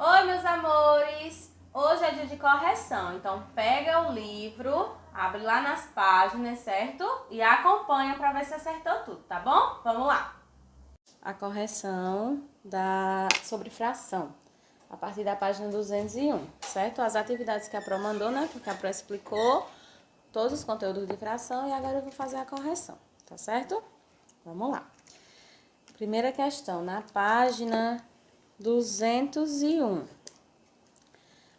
Oi, meus amores! Hoje é dia de correção, então pega o livro, abre lá nas páginas, certo? E acompanha para ver se acertou tudo, tá bom? Vamos lá! A correção sobre fração, a partir da página 201, certo? As atividades que a Pro mandou, né? Porque a Pro explicou todos os conteúdos de fração e agora eu vou fazer a correção, tá certo? Vamos lá. Primeira questão, na página 201.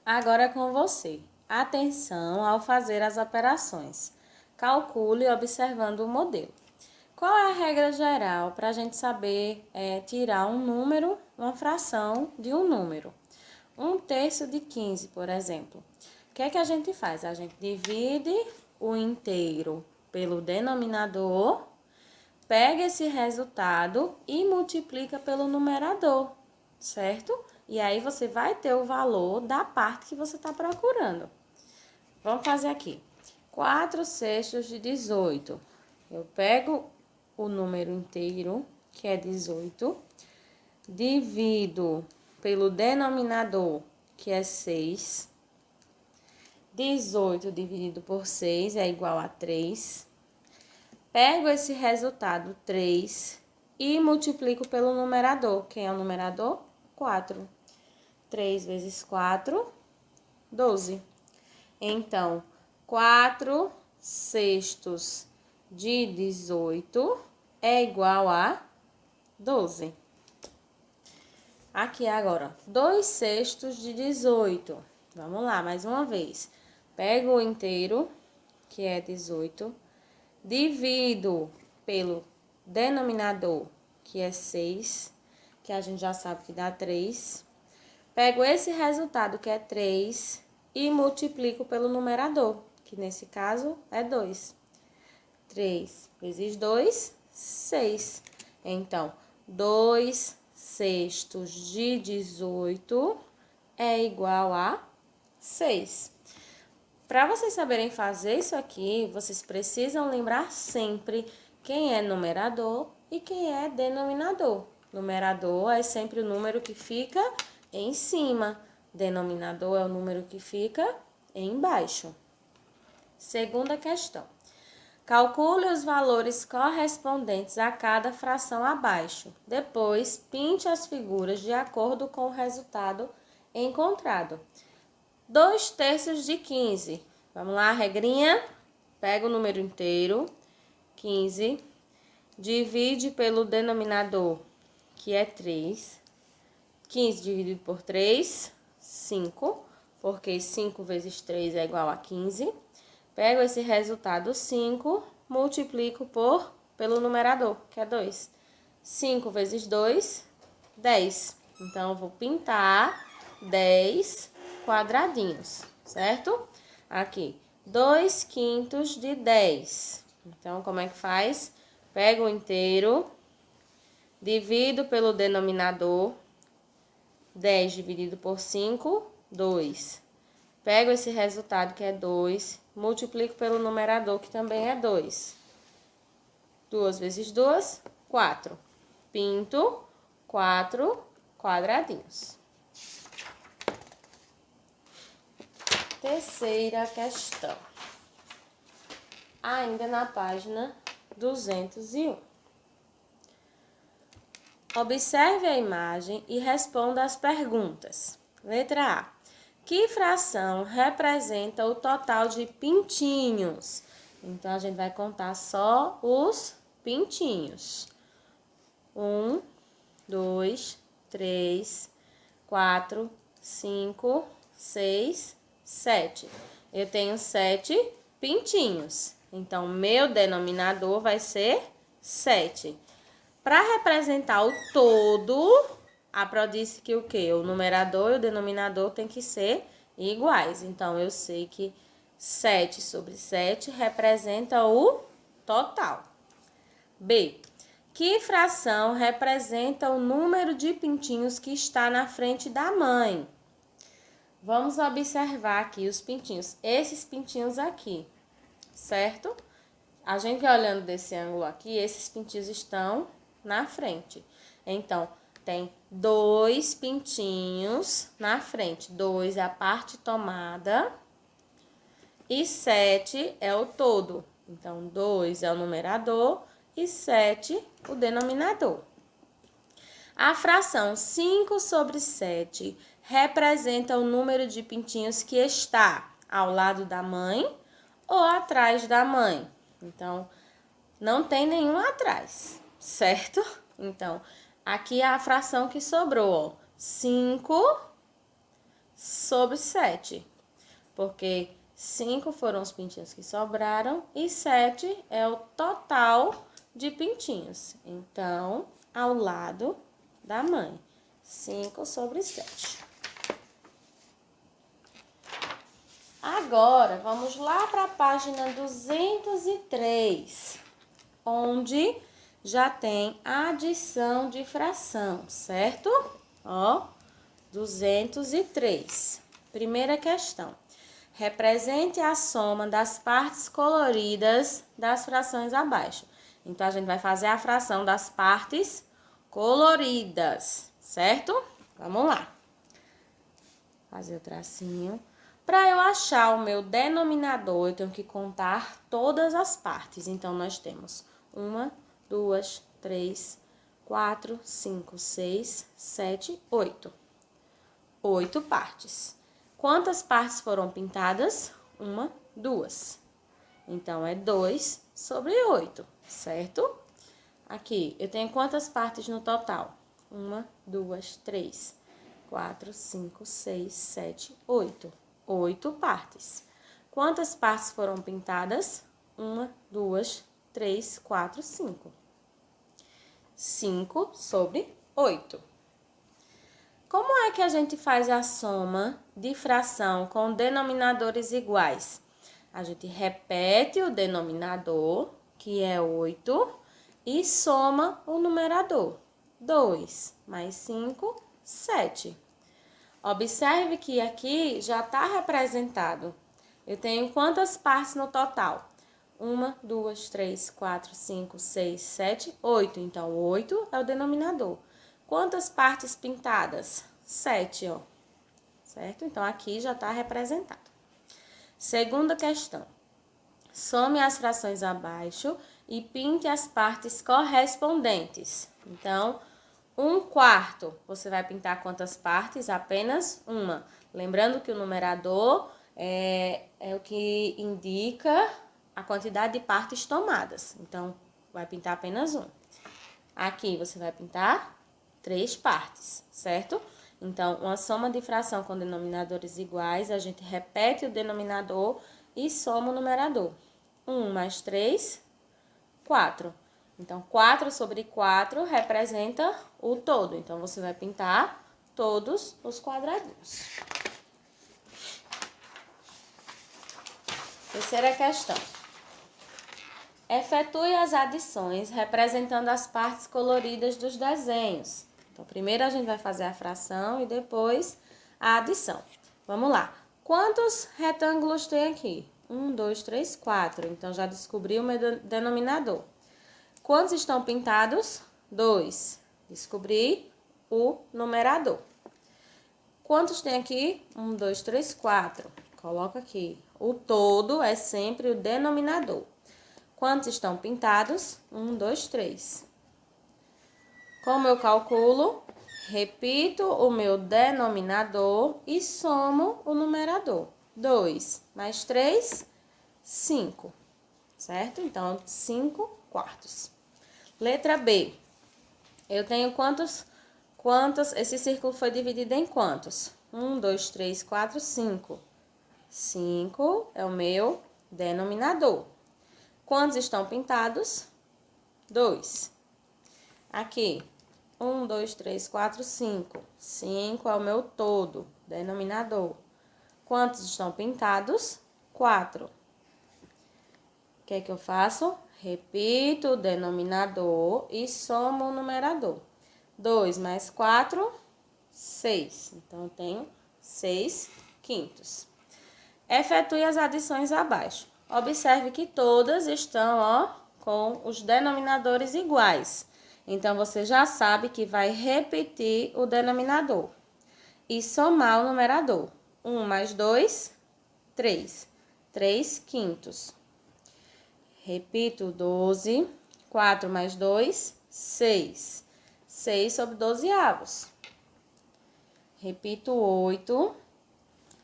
Agora é com você. Atenção ao fazer as operações. Calcule observando o modelo. Qual é a regra geral para a gente saber tirar um número, uma fração de um número? 1/3 de 15, por exemplo. O que é que a gente faz? A gente divide o inteiro pelo denominador, pega esse resultado e multiplica pelo numerador, certo? E aí você vai ter o valor da parte que você está procurando. Vamos fazer aqui. 4/6 de 18. Eu pego o número inteiro, que é 18, divido pelo denominador, que é 6. 18 dividido por 6 é igual a 3. Pego esse resultado 3 e multiplico pelo numerador. Quem é o numerador? 4. 3 vezes 4, 12. Então, 4/6 de 18 é igual a 12. Aqui agora, 2/6 de 18. Vamos lá, mais uma vez. Pego o inteiro, que é 18, divido pelo denominador, que é 6, que a gente já sabe que dá 3. Pego esse resultado, que é 3, e multiplico pelo numerador, que nesse caso é 2. 3 vezes 2, 6. Então, 2/6 de 18 é igual a 6. Para vocês saberem fazer isso aqui, vocês precisam lembrar sempre quem é numerador e quem é denominador. Numerador é sempre o número que fica em cima. Denominador é o número que fica embaixo. Segunda questão. Calcule os valores correspondentes a cada fração abaixo. Depois, pinte as figuras de acordo com o resultado encontrado. 2/3 de 15. Vamos lá, regrinha? Pega o número inteiro, 15, divide pelo denominador, que é 3. 15 dividido por 3, 5, porque 5 vezes 3 é igual a 15. Pego esse resultado 5, multiplico pelo numerador, que é 2. 5 vezes 2, 10. Então, eu vou pintar 10 quadradinhos, certo? Aqui, 2/5 de 10. Então, como é que faz? Pego o inteiro, divido pelo denominador, 10 dividido por 5, 2. Pego esse resultado, que é 2, multiplico pelo numerador, que também é 2. 2 vezes 2, 4. Pinto 4 quadradinhos. Terceira questão. Ainda na página 201. Observe a imagem e responda as perguntas. Letra A. Que fração representa o total de pintinhos? Então, a gente vai contar só os pintinhos. 1, 2, 3, 4, 5, 6, 7. Eu tenho 7 pintinhos. Então, meu denominador vai ser 7. Para representar o todo, a Pro disse que o quê? O numerador e o denominador tem que ser iguais. Então, eu sei que 7 sobre 7 representa o total. B. Que fração representa o número de pintinhos que está na frente da mãe? Vamos observar aqui os pintinhos. Esses pintinhos aqui, certo? A gente olhando desse ângulo aqui, esses pintinhos estão na frente. Então, tem 2 pintinhos na frente. 2 é a parte tomada e 7 é o todo. Então, 2 é o numerador e 7 o denominador. A fração 5 sobre 7 representa o número de pintinhos que está ao lado da mãe ou atrás da mãe. Então, não tem nenhum atrás, certo? Então, aqui é a fração que sobrou, ó, 5 sobre 7. Porque 5 foram os pintinhos que sobraram e 7 é o total de pintinhos. Então, ao lado da mãe, 5 sobre 7. Agora, vamos lá para a página 203, onde já tem adição de fração, certo? Ó, 203. Primeira questão. Represente a soma das partes coloridas das frações abaixo. Então, a gente vai fazer a fração das partes coloridas, certo? Vamos lá. Fazer o tracinho. Para eu achar o meu denominador, eu tenho que contar todas as partes. Então, nós temos 1, 2, 3, 4, 5, 6, 7, 8. 8 partes. Quantas partes foram pintadas? 1, 2. Então, é 2 sobre 8, certo? Aqui, eu tenho quantas partes no total? 1, 2, 3, 4, 5, 6, 7, 8. 8 partes. Quantas partes foram pintadas? 1, 2, 3, 4, 5. 5 sobre 8. Como é que a gente faz a soma de fração com denominadores iguais? A gente repete o denominador, que é 8, e soma o numerador. 2 mais 5, 7. Observe que aqui já está representado. Eu tenho quantas partes no total? 1, 2, 3, 4, 5, 6, 7, 8. Então, 8 é o denominador. Quantas partes pintadas? 7, ó. Certo? Então, aqui já está representado. Segunda questão. Some as frações abaixo e pinte as partes correspondentes. Então, 1/4, você vai pintar quantas partes? Apenas uma. Lembrando que o numerador é o que indica a quantidade de partes tomadas. Então, vai pintar apenas um. Aqui, você vai pintar 3 partes, certo? Então, uma soma de fração com denominadores iguais, a gente repete o denominador e soma o numerador. 1 mais 3, 4. Então, 4 sobre 4 representa o todo. Então, você vai pintar todos os quadradinhos. Terceira questão. Efetue as adições representando as partes coloridas dos desenhos. Então, primeiro a gente vai fazer a fração e depois a adição. Vamos lá. Quantos retângulos tem aqui? 1, 2, 3, 4. Então, já descobri o meu denominador. Quantos estão pintados? 2. Descobri o numerador. Quantos tem aqui? 1, 2, 3, 4. Coloca aqui. O todo é sempre o denominador. Quantos estão pintados? 1, 2, 3. Como eu calculo? Repito o meu denominador e somo o numerador. 2 mais 3, 5. Certo? Então, 5/4. Letra B. Eu tenho quantos? Esse círculo foi dividido em quantos? 1, 2, 3, 4, 5. 5 é o meu denominador. Quantos estão pintados? 2. Aqui, 1, 2, 3, 4, 5. 5 é o meu todo, denominador. Quantos estão pintados? 4. O que é que eu faço? Repito o denominador e somo o numerador. 2 mais 4, 6. Então, eu tenho 6/5. Efetue as adições abaixo. Observe que todas estão, ó, com os denominadores iguais. Então, você já sabe que vai repetir o denominador e somar o numerador. 1 mais 2, 3. 3 quintos. Repito, 12. 4 mais 2, 6. 6 sobre 12avos. Repito, 8.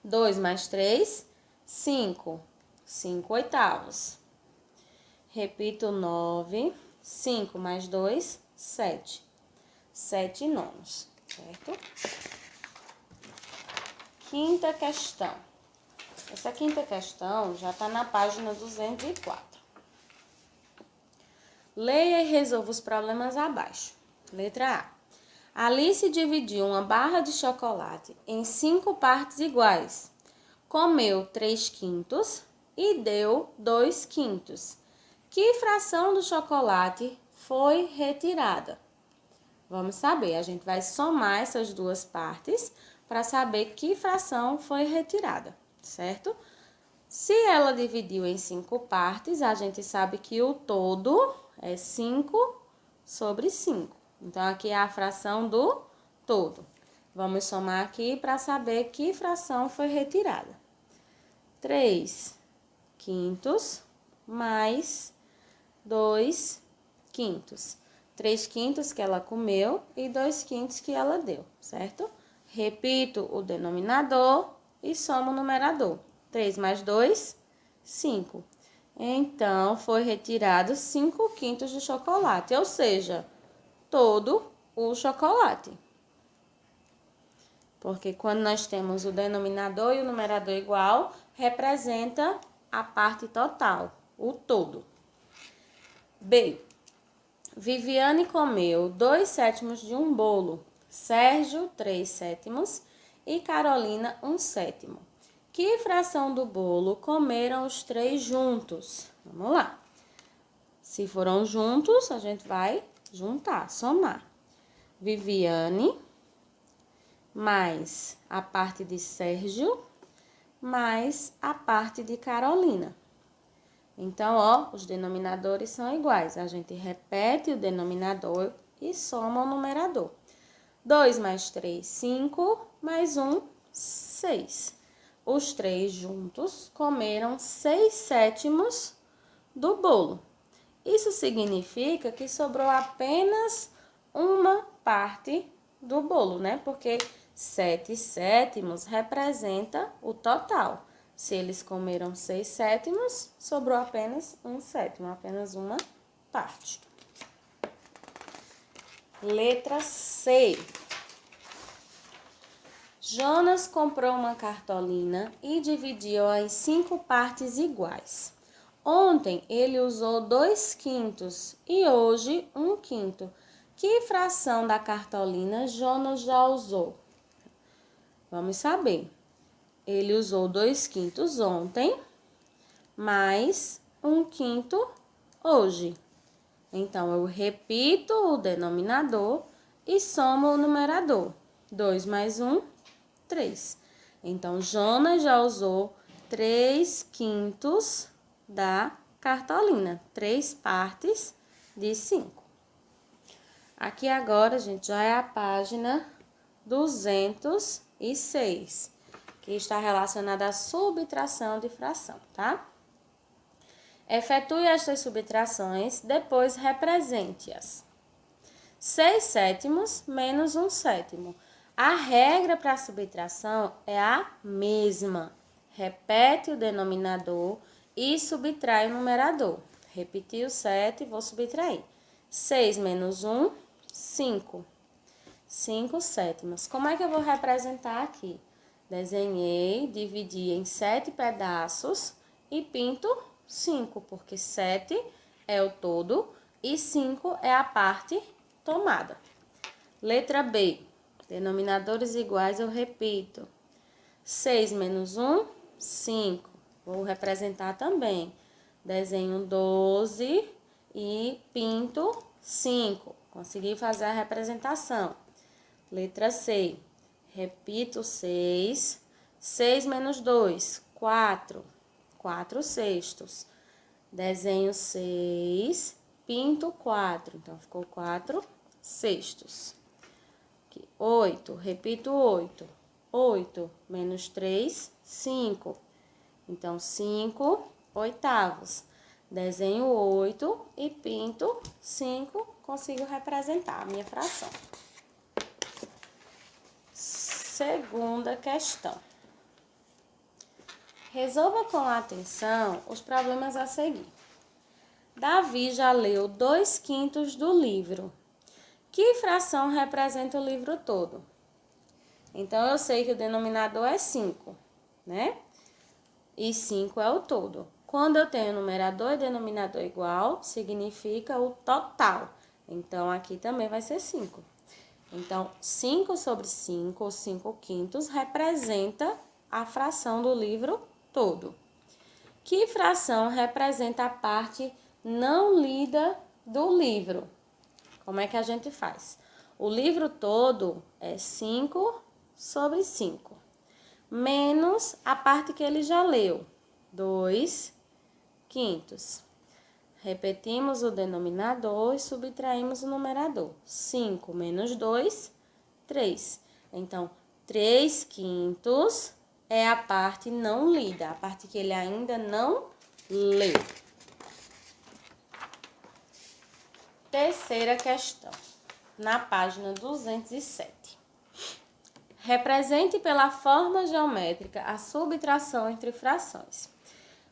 2 mais 3, 5. 5 oitavos. Repito, 9. 5 mais 2, 7. 7 nonos, certo? Quinta questão. Essa quinta questão já está na página 204. Leia e resolva os problemas abaixo. Letra A. Alice dividiu uma barra de chocolate em 5 partes iguais. Comeu 3 quintos e deu 2 quintos. Que fração do chocolate foi retirada? Vamos saber, a gente vai somar essas duas partes para saber que fração foi retirada, certo? Se ela dividiu em 5 partes, a gente sabe que o todo é 5 sobre 5. Então, aqui é a fração do todo. Vamos somar aqui para saber que fração foi retirada. 3 quintos mais 2 quintos. 3 quintos que ela comeu e 2 quintos que ela deu, certo? Repito o denominador e somo o numerador. 3 mais 2, 5. Então, foi retirado 5 quintos de chocolate, ou seja, todo o chocolate. Porque quando nós temos o denominador e o numerador igual, representa a parte total, o todo. B. Viviane comeu 2/7 de um bolo, Sérgio 3/7 e Carolina 1/7. Que fração do bolo comeram os 3 juntos? Vamos lá. Se foram juntos, a gente vai juntar, somar. Viviane mais a parte de Sérgio mais a parte de Carolina. Então, ó, os denominadores são iguais. A gente repete o denominador e soma o numerador. 2 mais 3, 5, mais 1, 6. Os 3 juntos comeram 6/7 do bolo. Isso significa que sobrou apenas uma parte do bolo, né? Porque 7/7 representa o total. Se eles comeram 6/7, sobrou apenas 1/7, apenas uma parte. Letra C. Jonas comprou uma cartolina e dividiu-a em 5 partes iguais. Ontem ele usou 2 quintos e hoje 1 quinto. Que fração da cartolina Jonas já usou? Vamos saber. Ele usou 2 quintos ontem, mais 1 quinto hoje. Então, eu repito o denominador e somo o numerador. 2 mais 1, 3. Então, Jonas já usou 3 quintos da cartolina. 3 partes de 5. Aqui agora, gente, já é a página 206. Que está relacionada à subtração de fração, tá? Efetue estas subtrações, depois represente-as. 6/7 menos 1/7. A regra para a subtração é a mesma. Repete o denominador e subtrai o numerador. Repeti o 7, vou subtrair. 6 menos 1, 5. 5/7. Como é que eu vou representar aqui? Desenhei, dividi em 7 pedaços e pinto 5, porque 7 é o todo e 5 é a parte tomada. Letra B. Denominadores iguais, eu repito. 6 menos 1, 5. Vou representar também. Desenho 12 e pinto 5. Consegui fazer a representação. Letra C. Repito 6. 6 menos 2, 4. 4/6. Desenho 6, pinto 4, então ficou 4 sextos. Aqui, 8, repito 8. 8 menos 3, 5. Então, 5 oitavos. Desenho 8 e pinto 5, consigo representar a minha fração. Segunda questão. Resolva com atenção os problemas a seguir. Davi já leu 2/5 do livro. Que fração representa o livro todo? Então, eu sei que o denominador é 5, né? E 5 é o todo. Quando eu tenho numerador e denominador igual, significa o total. Então, aqui também vai ser 5. Então, 5 sobre 5, ou 5/5, representa a fração do livro todo. Que fração representa a parte não lida do livro? Como é que a gente faz? O livro todo é 5 sobre 5, menos a parte que ele já leu, 2/5. Repetimos o denominador e subtraímos o numerador. 5 menos 2, 3. Então, 3/5 é a parte não lida, a parte que ele ainda não leu. Terceira questão, na página 207. Represente pela forma geométrica a subtração entre frações.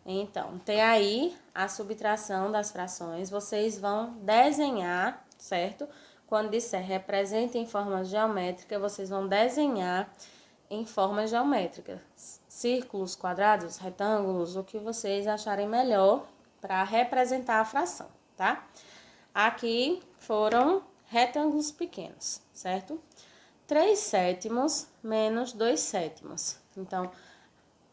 Então, tem aí a subtração das frações. Vocês vão desenhar, certo? Quando disser represente em forma geométrica, vocês vão desenhar em forma geométrica. Círculos, quadrados, retângulos, o que vocês acharem melhor para representar a fração, tá? Aqui foram retângulos pequenos, certo? 3/7 menos 2/7. Então,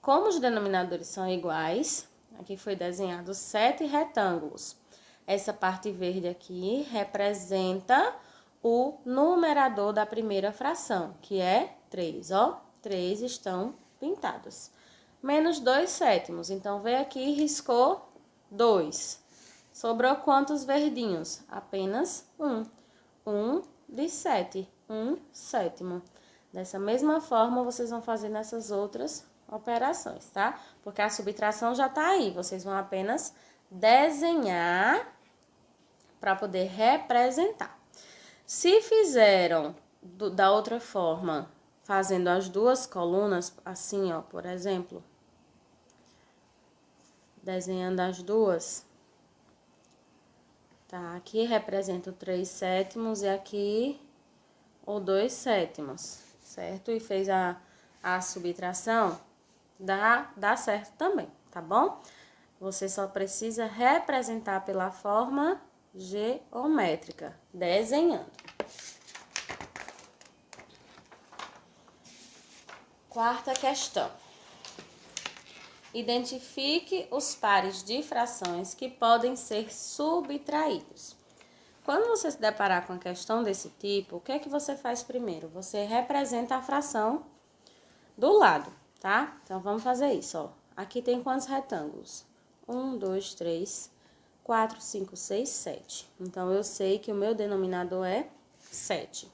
como os denominadores são iguais, aqui foi desenhado 7 retângulos. Essa parte verde aqui representa o numerador da primeira fração, que é 3, ó. 3 estão pintados. Menos 2/7. Então, veio aqui e riscou 2. Sobrou quantos verdinhos? Apenas 1. 1 de 7. 1/7. Dessa mesma forma, vocês vão fazer nessas outras operações, tá? Porque a subtração já tá aí. Vocês vão apenas desenhar para poder representar. Se fizeram da outra forma, fazendo as duas colunas, assim, ó, por exemplo, desenhando as duas, tá? Aqui representa o 3/7 e aqui o 2/7, certo? E fez a subtração, dá certo também, tá bom? Você só precisa representar pela forma geométrica, desenhando. Quarta questão. Identifique os pares de frações que podem ser subtraídos. Quando você se deparar com a questão desse tipo, o que é que você faz primeiro? Você representa a fração do lado, tá? Então, vamos fazer isso, ó. Aqui tem quantos retângulos? 1, 2, 3, 4, 5, 6, 7. Então, eu sei que o meu denominador é 7.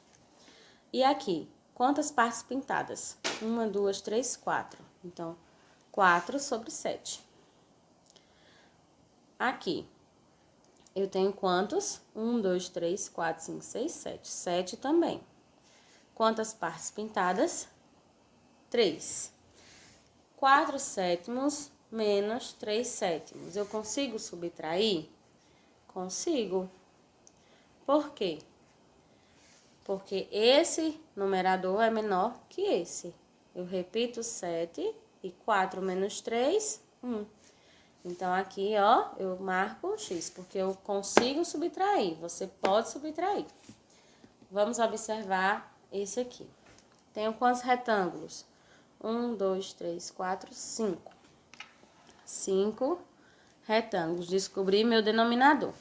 E aqui, quantas partes pintadas? 1, 2, 3, 4. Então, 4 sobre 7. Aqui, eu tenho quantos? 1, 2, 3, 4, 5, 6, 7. 7 também. Quantas partes pintadas? 3. 4/7 menos 3/7. Eu consigo subtrair? Consigo. Por quê? Porque esse numerador é menor que esse. Eu repito 7 e 4 menos 3, 1. Então, aqui, ó, eu marco X, porque eu consigo subtrair. Você pode subtrair. Vamos observar esse aqui. Tenho quantos retângulos? 1, 2, 3, 4, 5. 5 retângulos. Descobri meu denominador.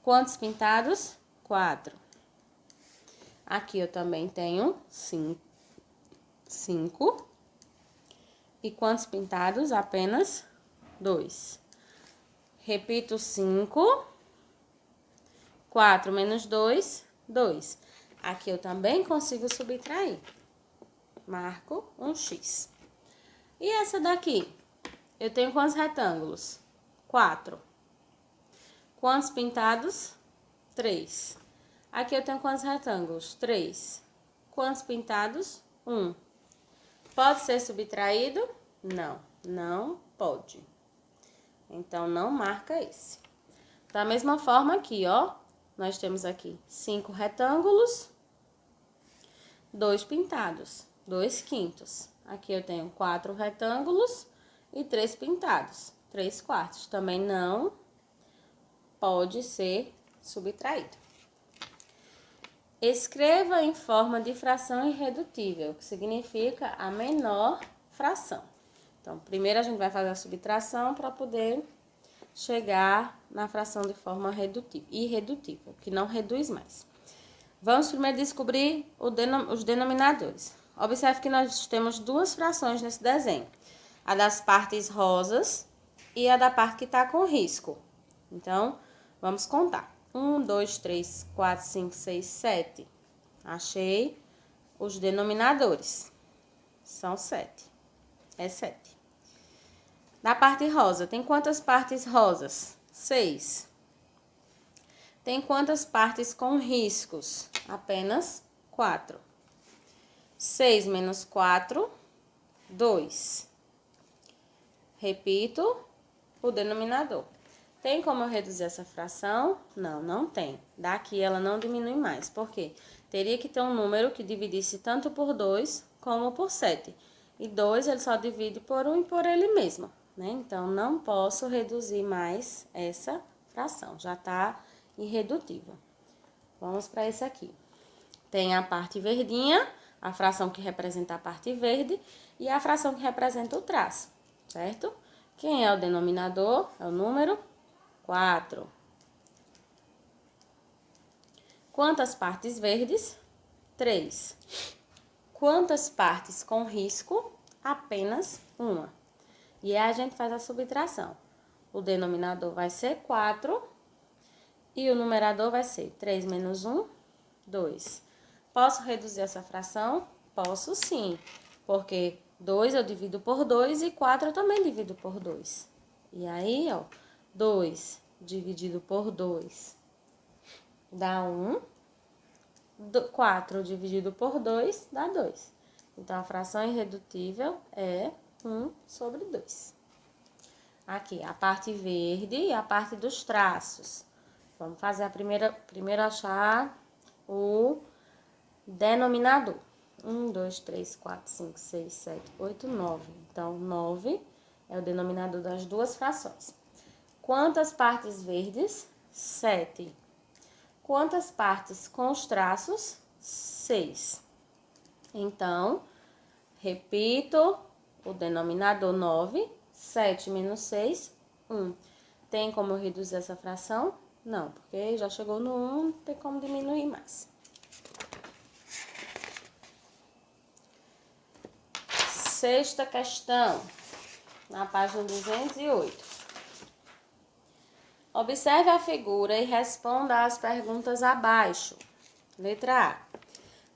Quantos pintados? 4. Aqui eu também tenho 5. E quantos pintados? Apenas 2. Repito 5 4 menos 2, 2. Aqui eu também consigo subtrair. Marco um X. E essa daqui? Eu tenho quantos retângulos? 4. Quantos pintados? 3. Aqui eu tenho quantos retângulos? 3. Quantos pintados? 1. Pode ser subtraído? Não, não pode. Então, não marca esse. Da mesma forma aqui, ó. Nós temos aqui 5 retângulos, 2 pintados, 2 quintos. Aqui eu tenho 4 retângulos e 3 pintados, 3 quartos. Também não pode ser subtraído. Escreva em forma de fração irredutível, que significa a menor fração. Então, primeiro a gente vai fazer a subtração para poder chegar na fração de forma irredutível, que não reduz mais. Vamos primeiro descobrir os denominadores. Observe que nós temos duas frações nesse desenho. A das partes rosas e a da parte que está com risco. Então, vamos contar. 1, 2, 3, 4, 5, 6, 7. Achei os denominadores. São 7. É 7. Na parte rosa, tem quantas partes rosas? 6. Tem quantas partes com riscos? Apenas 4. 6 menos 4, 2. Repito o denominador. Tem como eu reduzir essa fração? Não, não tem. Daqui ela não diminui mais. Por quê? Teria que ter um número que dividisse tanto por 2 como por 7. E 2 ele só divide por 1 e por ele mesmo, né? Então, não posso reduzir mais essa fração. Já está irredutível. Vamos para esse aqui. Tem a parte verdinha, a fração que representa a parte verde, e a fração que representa o traço, certo? Quem é o denominador? É o número 4. Quantas partes verdes? 3. Quantas partes com risco? Apenas 1. E aí a gente faz a subtração. O denominador vai ser 4 e o numerador vai ser 3 menos 1, 2. Posso reduzir essa fração? Posso sim, porque 2 eu divido por 2 e 4 eu também divido por 2. E aí, ó, 2 dividido por 2 dá 1. 4 dividido por 2 dá 2. Então, a fração irredutível é 1 sobre 2. Aqui, a parte verde e a parte dos traços. Vamos fazer primeiro achar o denominador. 1, 2, 3, 4, 5, 6, 7, 8, 9. Então, 9 é o denominador das duas frações. Quantas partes verdes? 7. Quantas partes com os traços? 6. Então, repito o denominador 9. 7 menos 6, 1. Tem como reduzir essa fração? Não, porque já chegou no 1, não tem como diminuir mais. Sexta questão, na página 208. Observe a figura e responda às perguntas abaixo. Letra A.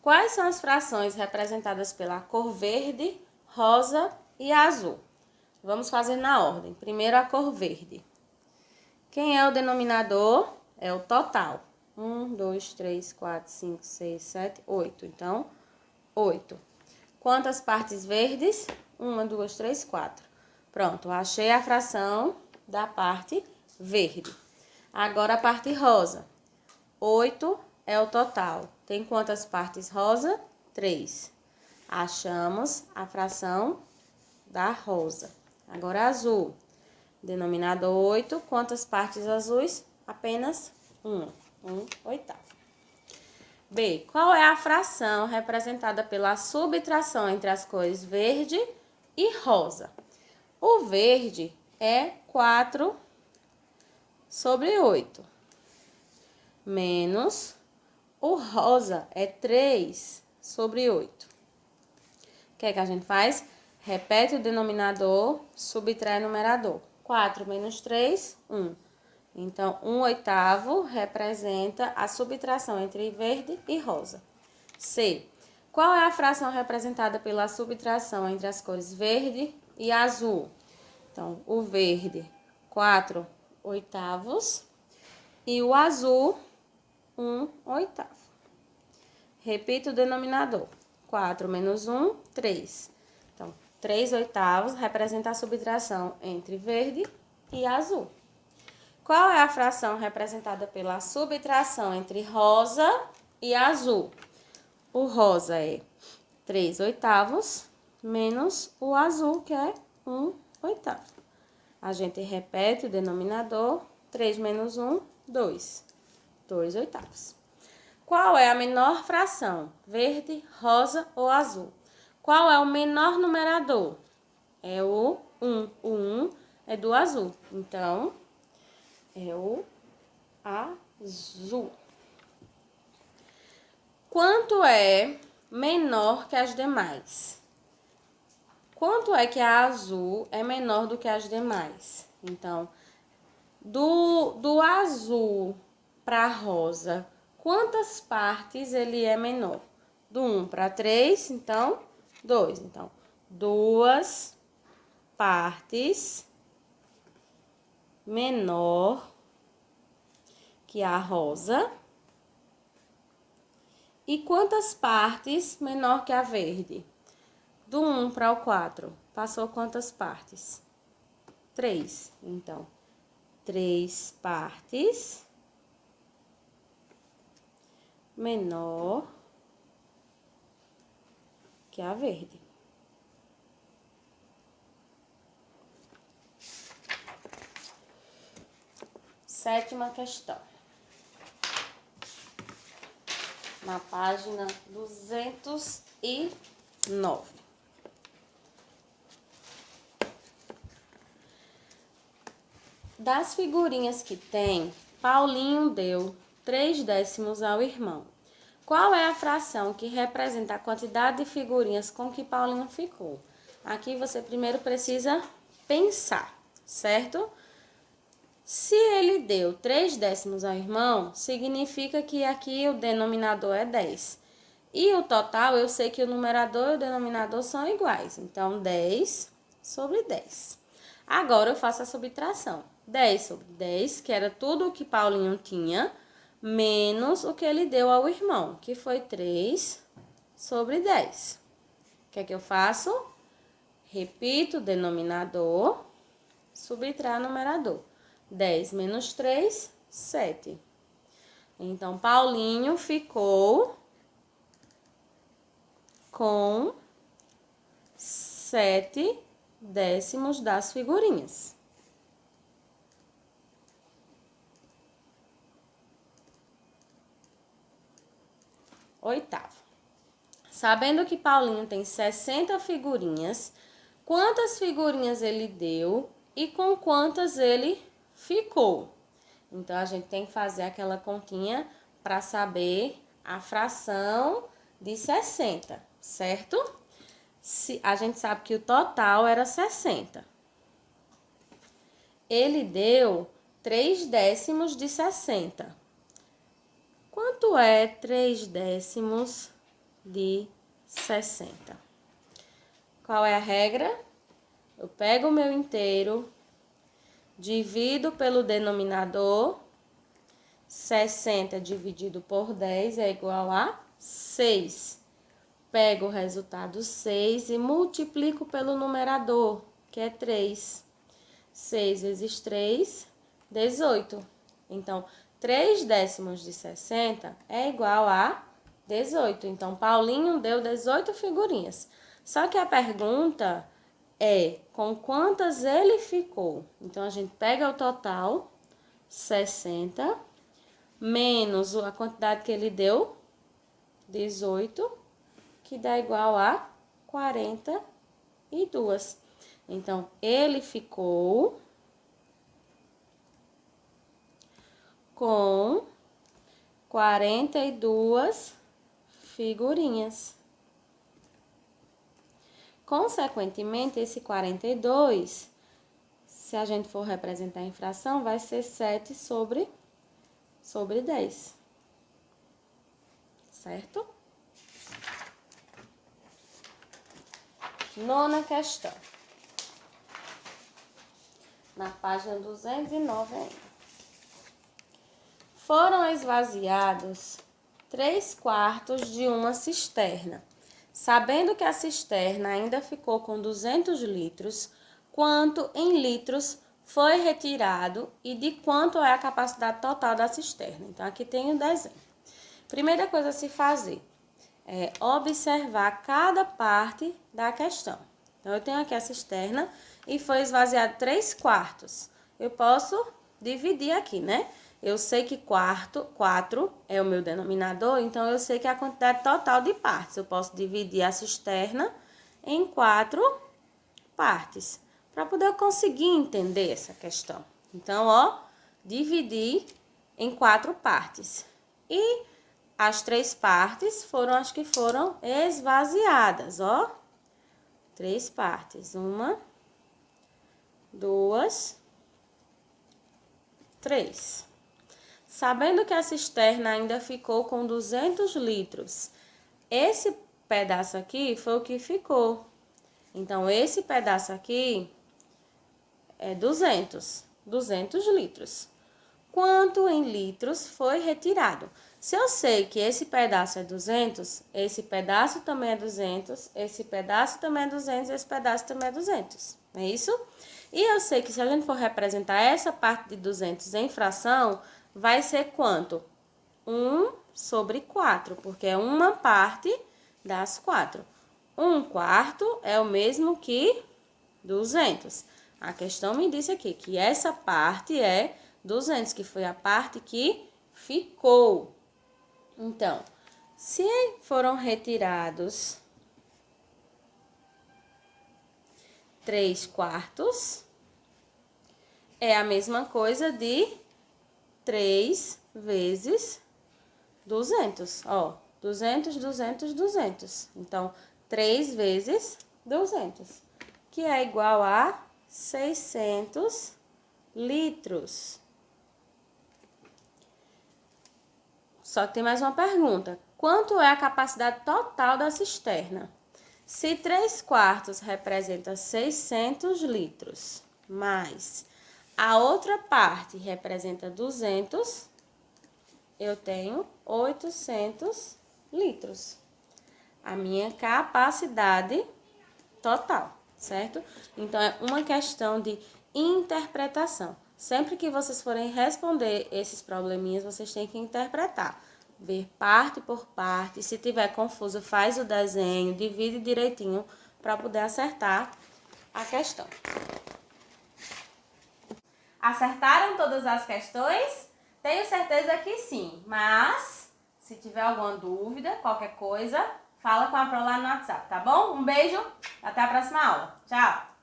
Quais são as frações representadas pela cor verde, rosa e azul? Vamos fazer na ordem. Primeiro a cor verde. Quem é o denominador? É o total. 1, 2, 3, 4, 5, 6, 7, 8. Então, 8. Quantas partes verdes? 1, 2, 3, 4. Pronto, achei a fração da parte verde. Agora a parte rosa. 8 é o total. Tem quantas partes rosa? 3. Achamos a fração da rosa. Agora azul. Denominador 8. Quantas partes azuis? Apenas 1. 1 oitavo. B. Qual é a fração representada pela subtração entre as cores verde e rosa? O verde é 4 sobre 8. Menos o rosa é 3 sobre 8. O que é que a gente faz? Repete o denominador, subtrai o numerador. 4 menos 3, 1. Então, 1/8 representa a subtração entre verde e rosa. C. Qual é a fração representada pela subtração entre as cores verde e azul? Então, o verde, 4/8 e o azul, 1/8. Repito o denominador. 4 menos 1, 3. Então, 3/8 representa a subtração entre verde e azul. Qual é a fração representada pela subtração entre rosa e azul? O rosa é 3/8 menos o azul, que é 1/8. A gente repete o denominador. 3 menos 1, 2. 2/8. Qual é a menor fração? Verde, rosa ou azul? Qual é o menor numerador? É o 1. O 1 é do azul. Então, é o azul. Quanto é menor que as demais? Quanto é que a azul é menor do que as demais? Então, do azul para rosa, quantas partes ele é menor? Do 1 para 3, então, 2. Então, 2 partes menor que a rosa. E quantas partes menor que a verde? Do 1 para o 4, passou quantas partes? 3. Então, 3 partes menor que a verde. Sétima questão. Na página 209. Das figurinhas que tem, Paulinho deu 3/10 ao irmão. Qual é a fração que representa a quantidade de figurinhas com que Paulinho ficou? Aqui você primeiro precisa pensar, certo? Se ele deu 3/10 ao irmão, significa que aqui o denominador é 10. E o total, eu sei que o numerador e o denominador são iguais. Então, 10 sobre 10. Agora, eu faço a subtração. 10 sobre 10, que era tudo o que Paulinho tinha, menos o que ele deu ao irmão, que foi 3 sobre 10. O que é que eu faço? Repito o denominador, subtrair o numerador. 10 menos 3, 7. Então, Paulinho ficou com 7/10 das figurinhas. Oitavo. Sabendo que Paulinho tem 60 figurinhas, quantas figurinhas ele deu e com quantas ele ficou? Então, a gente tem que fazer aquela continha para saber a fração de 60, certo? A gente sabe que o total era 60. Ele deu 3/10 de 60. Quanto é 3/10 de 60? Qual é a regra? Eu pego o meu inteiro, divido pelo denominador. 60 dividido por 10 é igual a 6. Pego o resultado 6 e multiplico pelo numerador, que é 3. 6 vezes 3, 18. Então, 3/10 de 60 é igual a 18. Então, Paulinho deu 18 figurinhas. Só que a pergunta é com quantas ele ficou. Então, a gente pega o total, 60, menos a quantidade que ele deu, 18, que dá igual a 42. Então, ele ficou com 42 figurinhas. Consequentemente, esse 42 Se a gente for representar em fração, vai ser 7 sobre 10. Certo? Nona questão. Na página 209 ainda. Foram esvaziados 3/4 de uma cisterna. Sabendo que a cisterna ainda ficou com 200 litros, quanto em litros foi retirado e de quanto é a capacidade total da cisterna? Então, aqui tem o desenho. Primeira coisa a se fazer é observar cada parte da questão. Então, eu tenho aqui a cisterna e foi esvaziado 3/4. Eu posso dividir aqui, né? Eu sei que 4 é o meu denominador, então eu sei que é a quantidade total de partes. Eu posso dividir a cisterna em 4 partes, para poder conseguir entender essa questão. Então, ó, dividir em 4 partes. E as 3 partes foram as que foram esvaziadas, ó. 3 partes. 1, 2, 3. Sabendo que a cisterna ainda ficou com 200 litros, esse pedaço aqui foi o que ficou. Então, esse pedaço aqui é 200 litros. Quanto em litros foi retirado? Se eu sei que esse pedaço é 200, esse pedaço também é 200, esse pedaço também é 200, esse pedaço também é 200. Não é isso? E eu sei que se a gente for representar essa parte de 200 em fração, vai ser quanto? 1 sobre 4, porque é uma parte das 4. 1/4 é o mesmo que 200. A questão me disse aqui que essa parte é 200, que foi a parte que ficou. Então, se foram retirados 3/4, é a mesma coisa de 3 vezes 200. Ó, 200, 200, 200. Então, 3 vezes 200, que é igual a 600 litros. Só que tem mais uma pergunta. Quanto é a capacidade total da cisterna? Se 3/4 representa 600 litros, mais a outra parte representa 200, eu tenho 800 litros. A minha capacidade total, certo? Então, é uma questão de interpretação. Sempre que vocês forem responder esses probleminhas, vocês têm que interpretar. Ver parte por parte. Se tiver confuso, faz o desenho, divide direitinho para poder acertar a questão. Acertaram todas as questões? Tenho certeza que sim, mas se tiver alguma dúvida, qualquer coisa, fala com a Pro lá no WhatsApp, tá bom? Um beijo, até a próxima aula. Tchau!